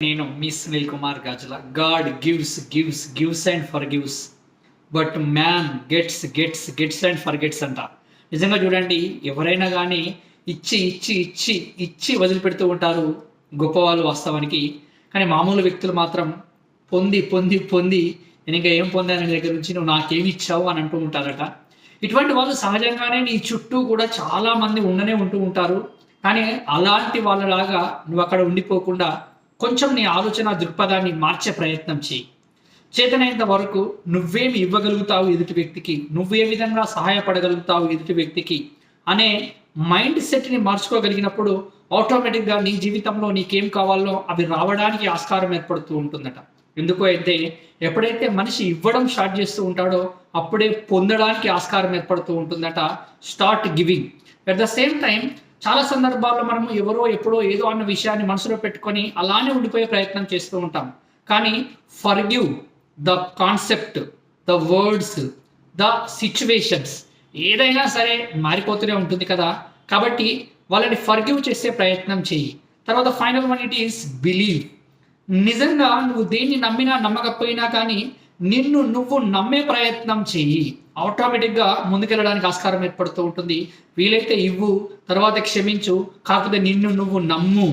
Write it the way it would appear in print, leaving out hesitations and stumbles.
నేను మీ Sunil Kumar Gajula. God gives and forgives, but man gets and forgets అంట. నిజంగా చూడండి, ఎవరైనా కానీ ఇచ్చి ఇచ్చి ఇచ్చి ఇచ్చి వదిలిపెడుతూ ఉంటారు గొప్పవాళ్ళు వాస్తవానికి. కానీ మామూలు వ్యక్తులు మాత్రం పొంది పొంది పొంది నేను ఇంకా ఏం పొందాను నీ దగ్గర నుంచి, నువ్వు నాకేమి ఇచ్చావు అని అంటూ ఉంటారట. ఇటువంటి వాళ్ళు సహజంగానే నీ చుట్టూ కూడా చాలా మంది ఉండనే ఉంటూ ఉంటారు. కానీ అలాంటి వాళ్ళలాగా నువ్వు అక్కడ ఉండిపోకుండా కొంచెం నీ ఆలోచన దృక్పథాన్ని మార్చే ప్రయత్నం చేయి. చేతనైనంత వరకు నువ్వేమి ఇవ్వగలుగుతావు ఎదుటి వ్యక్తికి, నువ్వే విధంగా సహాయపడగలుగుతావు ఎదుటి వ్యక్తికి అనే మైండ్ సెట్ని మార్చుకోగలిగినప్పుడు ఆటోమేటిక్గా నీ జీవితంలో నీకేం కావాలో అవి రావడానికి ఆస్కారం ఏర్పడుతూ ఉంటుందట. ఎందుకు అయితే ఎప్పుడైతే మనిషి ఇవ్వడం స్టార్ట్ చేస్తూ ఉంటాడో అప్పుడే పొందడానికి ఆస్కారం ఏర్పడుతూ ఉంటుందట. Start giving. At the same time చాలా సందర్భాల్లో మనము ఎవరో ఎప్పుడో ఏదో అన్న విషయాన్ని మనసులో పెట్టుకొని అలానే ఉండిపోయే ప్రయత్నం చేస్తూ ఉంటాం. కానీ forgive the concept, the words, the situations ఏదైనా సరే మారిపోతూనే ఉంటుంది కదా. కాబట్టి వాళ్ళని ఫర్గివ్ చేసే ప్రయత్నం చేయి. తర్వాత final one it is believe. నిజంగా నువ్వు దేన్ని నమ్మినా నమ్మకపోయినా కానీ నిన్ను నువ్వు నమ్మే ప్రయత్నం చెయ్యి. ఆటోమేటిక్గా ముందుకెళ్ళడానికి ఆస్కారం ఏర్పడుతూ ఉంటుంది. వీలైతే ఇవ్వు, తర్వాత క్షమించు, కాకపోతే నిన్ను నువ్వు నమ్ము.